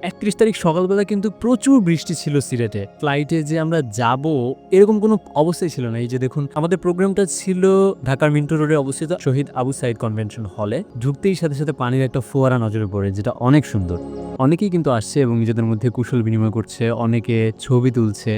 31 তারিখ সকালবেলা কিন্তু প্রচুর বৃষ্টি ছিল সিলেটে। ফ্লাইটে যে আমরা যাব এরকম কোনো অবস্থাই ছিল না। এই যে দেখুন, আমাদের প্রোগ্রামটা ছিল ঢাকার মিন্টো রোডে অবস্থিত শহীদ আবু সাইদ কনভেনশন হলে। ঢুকতেই সাথে সাথে পানির একটা ফোয়ারা নজরে পড়ে, যেটা অনেক সুন্দর। অনেকেই কিন্তু আসছে এবং নিজেদের মধ্যে কুশল বিনিময় করছে, অনেকে ছবি তুলছে।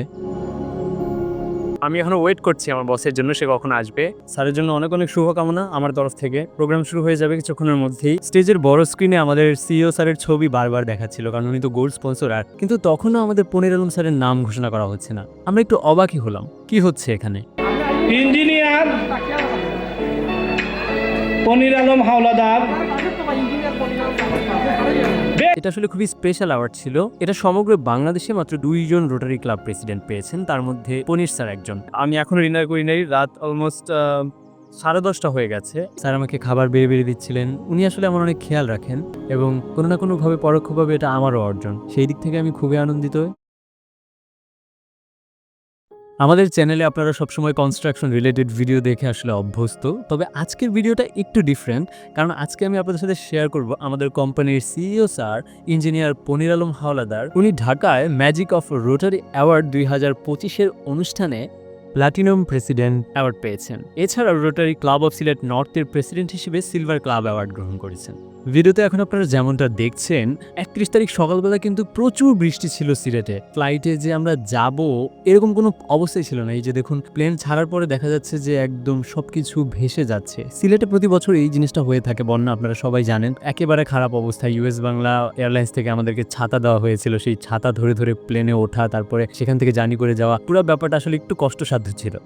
আমি এখনো ওয়েট করছি আমার বসের জন্য, সে কখন আসবে। স্যারের জন্য অনেক অনেক শুভকামনা আমার তরফ থেকে। প্রোগ্রাম শুরু হয়ে যাবে কিছুক্ষণের মধ্যেই। স্টেজের বড় স্ক্রিনে আমাদের সিইও স্যারের ছবি বারবার দেখাচ্ছিল, কারণ উনি তো গোল্ড স্পন্সর। আর কিন্তু তখনও আমাদের পনির আলম স্যারের নাম ঘোষণা করা হচ্ছে না। আমরা একটু অবাকই হলাম, কি হচ্ছে এখানে। ইঞ্জিনিয়ার পনির আলম হাওলাদার। এটা আসলে খুবই স্পেশাল অ্যাওয়ার্ড ছিল। এটা সমগ্র বাংলাদেশে মাত্র 2 জন রোটারি ক্লাব প্রেসিডেন্ট পেয়েছেন, তার মধ্যে পনির স্যার একজন। আমি এখনো ডিনার করি নাই, রাত অলমোস্ট 10:30 হয়ে গেছে। স্যার আমাকে খাবার বেড়ে বেড়ে দিচ্ছিলেন। উনি আসলে আমার অনেক খেয়াল রাখেন এবং কোনো না কোনোভাবে পরোক্ষভাবে এটা আমারও অর্জন। সেই দিক থেকে আমি খুবই আনন্দিত। আমাদের চ্যানেলে আপনারা সবসময় কনস্ট্রাকশন রিলেটেড ভিডিও দেখে আসলে অভ্যস্ত, তবে আজকের ভিডিওটা একটু ডিফারেন্ট, কারণ আজকে আমি আপনাদের সাথে শেয়ার করব আমাদের কোম্পানির CEO sir engineer Ponir Alam Howladar. উনি ঢাকায় ম্যাজিক অফ রোটারি অ্যাওয়ার্ড 2025-এর অনুষ্ঠানে প্লাটিনাম প্রেসিডেন্ট অ্যাওয়ার্ড পেয়েছেন। এছাড়া রোটারি ক্লাব অফ সিলেট নর্থের প্রেসিডেন্ট হিসেবে সিলভার ক্লাব অ্যাওয়ার্ড গ্রহণ করেছেন। ভিডিওতে এখন আপনারা যেমনটা দেখছেন, 31 তারিখ সকালবেলা কিন্তু প্রচুর বৃষ্টি ছিল সিলেটে। ফ্লাইটে যে আমরা যাব এরকম কোনো অবস্থাই ছিল না। এই যে দেখুন, প্লেন ছাড়ার পরে দেখা যাচ্ছে যে একদম সবকিছু ভেসে যাচ্ছে। সিলেটে প্রতি বছর এই জিনিসটা হয়ে থাকে, বন্যা, আপনারা সবাই জানেন। একেবারে খারাপ অবস্থা। ইউএস বাংলা এয়ারলাইন্স থেকে আমাদেরকে ছাতা দেওয়া হয়েছিল, সেই ছাতা ধরে ধরে প্লেনে ওঠা, তারপরে সেখান থেকে জার্নি করে যাওয়া, পুরো ব্যাপারটা আসলে একটু কষ্টসাধ্য ছিল।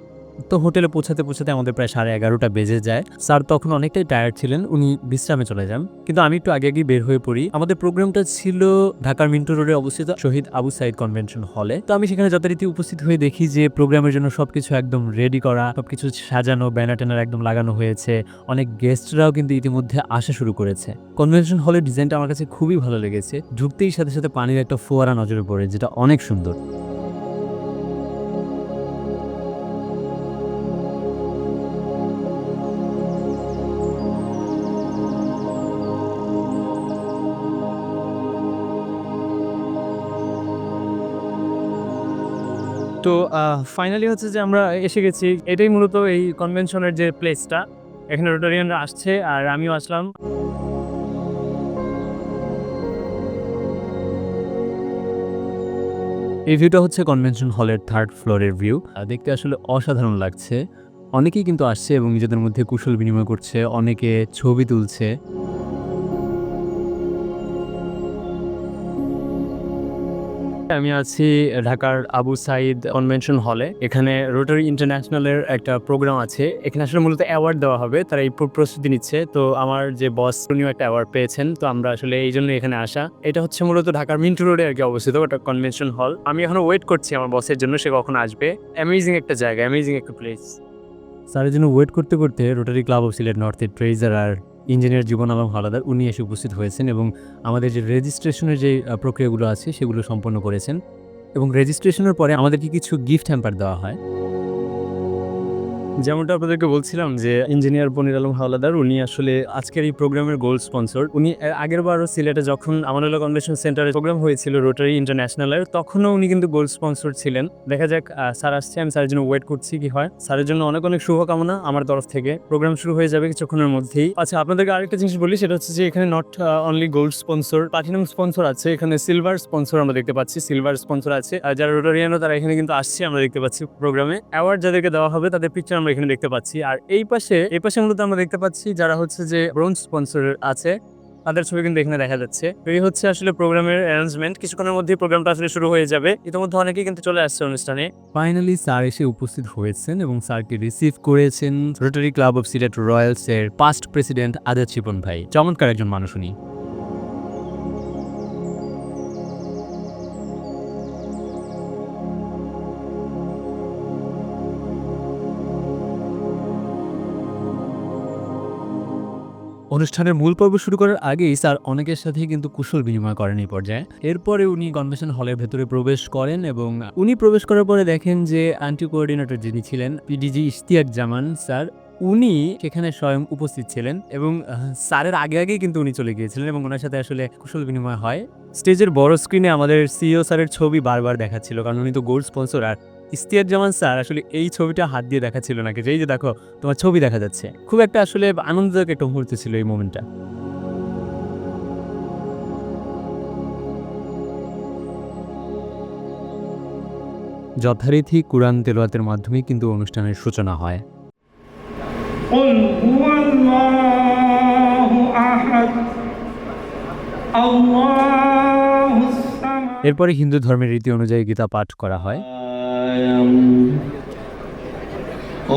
তো হোটেলে পৌঁছাতে পৌঁছাতে আমাদের প্রায় 11:30 বেজে যায়। স্যার তখন অনেকটাই টায়ার্ড ছিলেন, উনি বিশ্রামে চলে যান। কিন্তু আমি একটু আগে বের হয়ে পড়ি। আমাদের প্রোগ্রামটা ছিল ঢাকার মিন্টো রোডে অবস্থিত শহীদ আবু সাইদ কনভেনশন হলে। তো আমি সেখানে যথারীতি উপস্থিত হয়ে দেখি যে প্রোগ্রামের জন্য সবকিছু একদম রেডি করা, সবকিছু সাজানো, ব্যানার ট্যানার একদম লাগানো হয়েছে। অনেক গেস্টরাও কিন্তু ইতিমধ্যে আসা শুরু করেছে। কনভেনশন হলের ডিজাইনটা আমার কাছে খুবই ভালো লেগেছে। ঢুকতেই সাথে সাথে পানির একটা ফোয়ারা নজরে পড়ে, যেটা অনেক সুন্দর। তো ফাইনালি হচ্ছে যে আমরা এসে গেছি। এটাই মূলত এই কনভেনশনের যে প্লেসটা, এখানে রোটারিয়ানরা আসছে আর আমিও আসলাম। এই ভিউটা হচ্ছে কনভেনশন হলের 3rd ফ্লোরের ভিউ। দেখতে আসলে অসাধারণ লাগছে। অনেকেই কিন্তু আসছে এবং নিজেদের মধ্যে কুশল বিনিময় করছে, অনেকে ছবি তুলছে। আমি আছি ঢাকার আবু সাইদ কনভেনশন হলে। এখানে রোটারি ইন্টারন্যাশনালের একটা প্রোগ্রাম আছে। এখানে আসলে মূলত অ্যাওয়ার্ড দেওয়া হবে, তারা এই প্রস্তুতি নিচ্ছে। তো আমার যে বস, উনিও একটা অ্যাওয়ার্ড পেয়েছেন। তো আমরা আসলে এই জন্য এখানে আসা। এটা হচ্ছে মূলত ঢাকার মিন্টো রোডে আর কি অবস্থিত, ওটা কনভেনশন হল। আমি এখনো ওয়েট করছি আমার বসের জন্য, সে কখন আসবে। অ্যামেজিং একটা জায়গা, অ্যামেজিং একটা প্লেস। স্যারের জন্য ওয়েট করতে করতে রোটারি ক্লাব অফ সিলেট নর্থের ট্রেজার আর ইঞ্জিনিয়ার জীবন আলম হাওলাদার উনি এসে উপস্থিত হয়েছেন এবং আমাদের যে রেজিস্ট্রেশনের যে প্রক্রিয়াগুলো আছে সেগুলো সম্পন্ন করেছেন। এবং রেজিস্ট্রেশনের পরে আমাদেরকে কিছু গিফট হ্যাম্পার দেওয়া হয়। যেমনটা আপনাদেরকে বলছিলাম যে ইঞ্জিনিয়ার পনির আলম হাওলাদার উনি আসলে আজকের এই প্রোগ্রামের গোল্ড স্পন্সর। উনি আগের বারও সিলেটে যখন আমানুল্লাহ কনভেনশন সেন্টারে প্রোগ্রাম হয়েছিল রোটারি ইন্টারন্যাশনালের, তখনও উনি কিন্তু গোল্ড স্পন্সর ছিলেন। দেখা যাক, স্যার আসছে, আমি স্যারের জন্য ওয়েট করছি কি হয়। স্যারের জন্য অনেক অনেক শুভকামনা আমার তরফ থেকে। প্রোগ্রাম শুরু হয়ে যাবে কিছুক্ষণের মধ্যেই। আচ্ছা, আপনাদেরকে আরেকটা জিনিস বলি, সেটা হচ্ছে যে এখানে not only gold sponsor, platinum sponsor আছে, এখানে সিলভার স্পন্সর আমরা দেখতে পাচ্ছি, সিলভার স্পন্সর আছে। আর যারা রোটারিয়ানরা তারা এখানে কিন্তু আসছে, আমরা দেখতে পাচ্ছি প্রোগ্রামে। অ্যাওয়ার্ড যাদেরকে দেওয়া হবে তাদের পিকচার আমরা এখানে দেখতে পাচ্ছি। আর এই পাশে মূলত আমরা দেখতে পাচ্ছি যারা হচ্ছে যে ব্রোঞ্জ স্পন্সর আছে, তাদের ছবি কিন্তু এখানে দেখা যাচ্ছে। এই হচ্ছে আসলে প্রোগ্রামের অ্যারেঞ্জমেন্ট। কিছুক্ষণের মধ্যে প্রোগ্রামটা আসলে শুরু হয়ে যাবে। ইতিমধ্যে অনেকেই কিন্তু চলে আসছে অনুষ্ঠানে। ফাইনালি স্যার এসে উপস্থিত হয়েছেন এবং স্যারকে রিসিভ করেছেন rotary club of Sylhet Royals এর পাস্ট প্রেসিডেন্ট আজাদ শিপন ভাই। চমৎকার একজন মানুষ উনি। অনুষ্ঠানের মূল পর্ব শুরু করার আগেই স্যার অনেকের সাথেই কিন্তু কুশল বিনিময় করেন এই পর্যায়ে। এরপরে উনি কনভেনশন হলের ভেতরে প্রবেশ করেন এবং উনি প্রবেশ করার পরে দেখেন যে অ্যান্টি কোঅর্ডিনেটর যিনি ছিলেন পিডিজি ইশতিয়াক জামান স্যার, উনি সেখানে স্বয়ং উপস্থিত ছিলেন এবং স্যারের আগে আগেই কিন্তু উনি চলে গিয়েছিলেন এবং ওনার সাথে আসলে কুশল বিনিময় হয়। স্টেজের বড় স্ক্রিনে আমাদের সিইও স্যারের ছবি বারবার দেখাচ্ছিল, কারণ উনি তো গোল্ড স্পন্সর। আর ইশতিয়াকজামান স্যার আসলে এই ছবিটা হাত দিয়ে দেখাচ্ছিল নাকি, যে এই যে দেখো তোমার ছবি দেখা যাচ্ছে। খুব একটা আসলে আনন্দদায়ক একটা মুহূর্ত ছিল এই মোমেন্টটা। যথারীতি কুরআন তেলাওয়াতের মাধ্যমেই কিন্তু অনুষ্ঠানের সূচনা হয়। قل هو الله أحد الله الصمد এরপরে হিন্দু ধর্মের রীতি অনুযায়ী গীতা পাঠ করা হয়।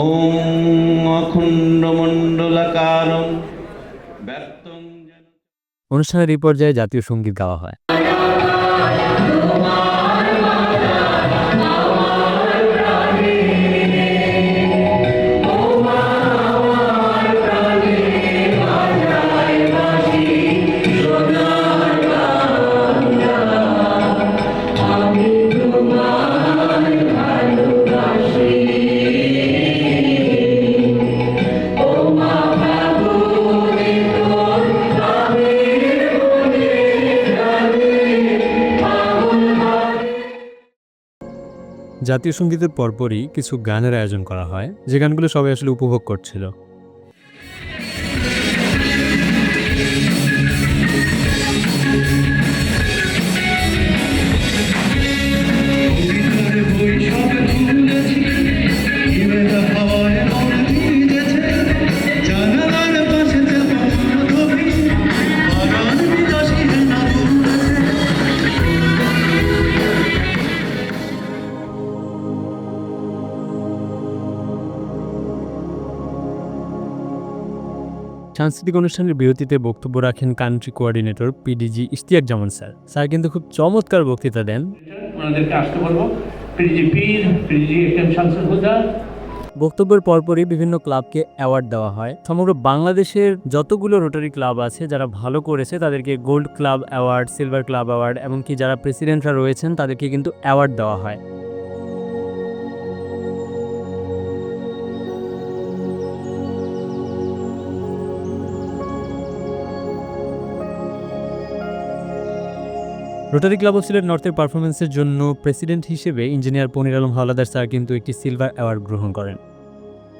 ওম অখণ্ডমণ্ডলাকারং ব্যক্তং যেন। অনুষ্ঠানের এই পর্যায়ে জাতীয় সঙ্গীত গাওয়া হয়। জাতীয় সঙ্গীতের পরপরই কিছু গানের আয়োজন করা হয়, যে গানগুলো সবাই আসলে উপভোগ করছিল। সাংস্কৃতিক অনুষ্ঠানের বিরতিতে বক্তব্য রাখেন country coordinator PDG Ishtiaq Zaman sir. Sir কিন্তু খুব চমৎকার বক্তৃতা দেন। ওনাদেরকে আসতে বলবো। পিডিজি পীর, পিডিজি একেম শামসুল হুদা। বক্তব্যের পরপরই বিভিন্ন ক্লাবকে অ্যাওয়ার্ড দেওয়া হয়। সমগ্র বাংলাদেশের যতগুলো রোটারি ক্লাব আছে যারা ভালো করেছে তাদেরকে gold club award, silver club award, এমনকি যারা প্রেসিডেন্টরা রয়েছেন তাদেরকে কিন্তু অ্যাওয়ার্ড দেওয়া হয়। রোটারি ক্লাব অফ সিলেট নর্থের পারফরমেন্সের জন্য প্রেসিডেন্ট হিসেবে ইঞ্জিনিয়ার পনির আলম হাওলাদার স্যার কিন্তু একটি সিলভার অ্যাওয়ার্ড গ্রহণ করেন।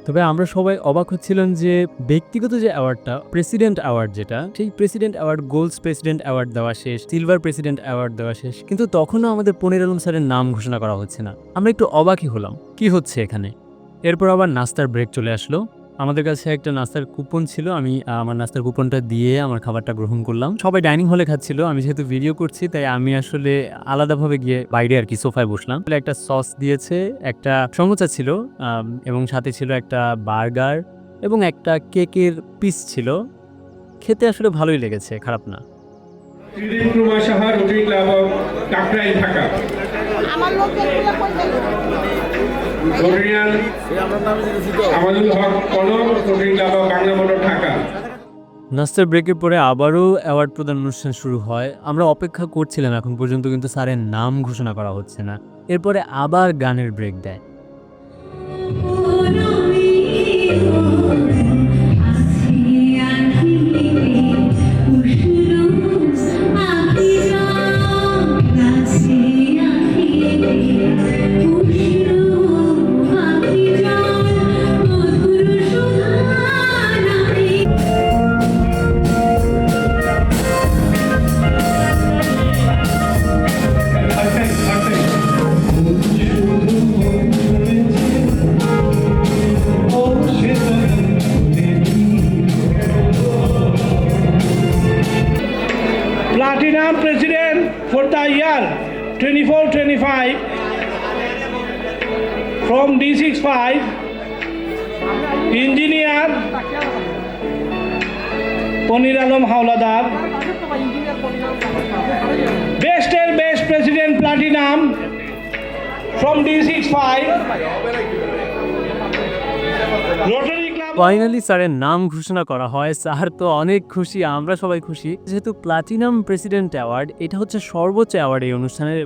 তবে আমরা সবাই অবাক হচ্ছিলাম যে ব্যক্তিগত যে অ্যাওয়ার্ডটা, প্রেসিডেন্ট অ্যাওয়ার্ড যেটা, সেই president award, gold president award দেওয়া শেষ, সিলভার প্রেসিডেন্ট অ্যাওয়ার্ড দেওয়া শেষ, কিন্তু তখনও আমাদের পনির আলম স্যারের নাম ঘোষণা করা হচ্ছে না। আমরা একটু অবাকই হলাম, কি হচ্ছে এখানে। এরপর আবার নাস্তার ব্রেক চলে আসলো। আমাদের কাছে একটা নাস্তার কুপন ছিল, আমি আমার নাস্তার কুপনটা দিয়ে আমার খাবারটা গ্রহণ করলাম। সবাই ডাইনিং হলে খাচ্ছিল, আমি যেহেতু ভিডিও করছি তাই আমি আসলে আলাদাভাবে গিয়ে বাইরে আর কি সোফায় বসলাম। একটা সস দিয়েছে, একটা সমোসা ছিল এবং সাথে ছিল একটা বার্গার এবং একটা কেকের পিস ছিল। খেতে আসলে ভালোই লেগেছে, খারাপ না। Tridin Proma Saha rotary club of Kakrail Dhaka. আমার লোকেরগুলো কই গেল? Rotarian Amanul Haque Konok, rotary club of Bangla motor Dhaka. নাস্তার ব্রেকের পরে আবারও অ্যাওয়ার্ড প্রদান অনুষ্ঠান শুরু হয়। আমরা অপেক্ষা করছিলাম, এখন পর্যন্ত কিন্তু স্যারের নাম ঘোষণা করা হচ্ছে না। এরপরে আবার গানের ব্রেক দেয়। Platinum President for the year 24-25 from D65, Engineer paneer Alam Howlader. Best President Platinum from D65, Rotary Club. Finally স্যারের নাম ঘোষণা করা হয়। স্যার তো অনেক খুশি, আমরা সবাই খুশি। যেহেতু প্লাটিনাম প্রেসিডেন্ট অ্যাওয়ার্ড, এটা হচ্ছে সর্বোচ্চ অ্যাওয়ার্ড এই অনুষ্ঠানের।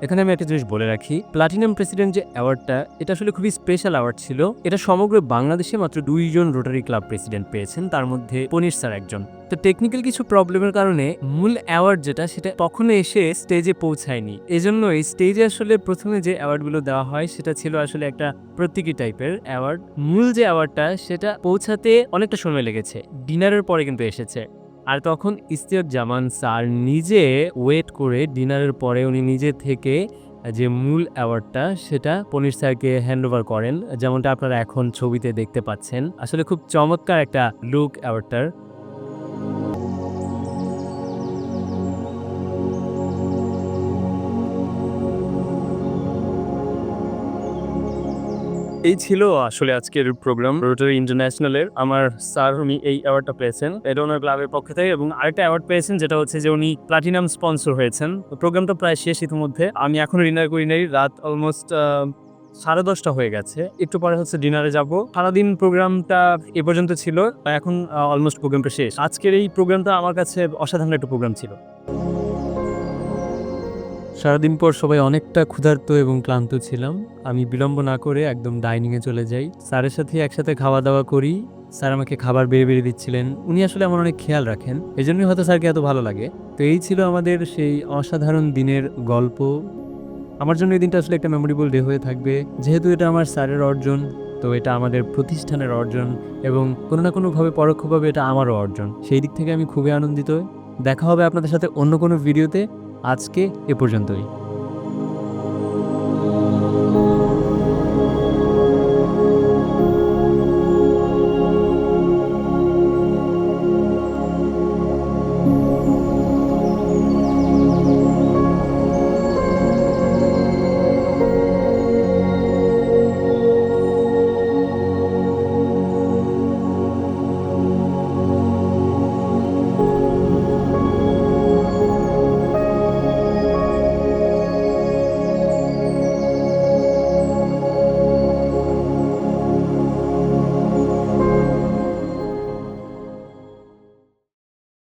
এখানে আমি একটা জিনিস বলে রাখি, প্লাটিনাম প্রেসিডেন্ট যে অ্যাওয়ার্ডটা, এটা আসলে খুবই স্পেশাল অ্যাওয়ার্ড ছিল। এটা সমগ্র বাংলাদেশে মাত্র 2 জন রোটারি ক্লাব প্রেসিডেন্ট পেয়েছেন, তার মধ্যে পনির স্যার একজন। তো টেকনিক্যাল কিছু প্রবলেমের কারণে মূল অ্যাওয়ার্ড যেটা, সেটা তখনও এসে স্টেজে পৌঁছায়নি। এজন্য এই স্টেজে আসলে প্রথমে যে অ্যাওয়ার্ডগুলো দেওয়া হয় সেটা ছিল আসলে একটা প্রতীকী টাইপের অ্যাওয়ার্ড। মূল যে অ্যাওয়ার্ডটা সেটা পৌঁছাতে অনেকটা সময় লেগেছে, ডিনারের পরে কিন্তু এসেছে। আর তখন ইশতিয়াক জামান স্যার নিজে ওয়েট করে ডিনারের পরে উনি নিজে থেকে যে মূল অ্যাওয়ার্ডটা সেটা পনির স্যারকে হ্যান্ড ওভার করেন, যেমনটা আপনারা এখন ছবিতে দেখতে পাচ্ছেন। আসলে খুব চমৎকার একটা লুক অ্যাওয়ার্ডটার। এই ছিল আসলে আজকের প্রোগ্রাম রোটারি ইন্টারন্যাশনালের। আমার স্যার উনি এই অ্যাওয়ার্ডটা পেয়েছেন, এটা ওনার ক্লাবের পক্ষ থেকে, এবং আরেকটা অ্যাওয়ার্ড পেয়েছেন যেটা হচ্ছে যে উনি প্লাটিনাম স্পন্সর হয়েছেন। প্রোগ্রামটা প্রায় শেষ ইতিমধ্যে, আমি এখনো ডিনার করি নাই, রাত অলমোস্ট 10:30 হয়ে গেছে। একটু পরে হচ্ছে ডিনারে যাব। সারাদিন প্রোগ্রামটা এ পর্যন্ত ছিল, এখন অলমোস্ট প্রোগ্রামটা শেষ। আজকের এই প্রোগ্রামটা আমার কাছে অসাধারণ একটা প্রোগ্রাম ছিল। সারাদিন পর সবাই অনেকটা ক্ষুধার্ত এবং ক্লান্ত ছিলাম। আমি বিলম্ব না করে একদম ডাইনিংয়ে চলে যাই, স্যারের সাথে একসাথে খাওয়া দাওয়া করি। স্যার আমাকে খাবার বেড়ে বেড়ে দিচ্ছিলেন, উনি আসলে আমার অনেক খেয়াল রাখেন, এজন্যই হয়তো স্যারকে এত ভালো লাগে। তো এই ছিল আমাদের সেই অসাধারণ দিনের গল্প। আমার জন্য এই দিনটা আসলে একটা মেমোরেবল ডে হয়ে থাকবে, যেহেতু এটা আমার স্যারের অর্জন, তো এটা আমাদের প্রতিষ্ঠানের অর্জন, এবং কোনো না কোনোভাবে পরোক্ষভাবে এটা আমারও অর্জন। সেই দিক থেকে আমি খুবই আনন্দিত। দেখা হবে আপনাদের সাথে অন্য কোনো ভিডিওতে। আজকে এ পর্যন্তই।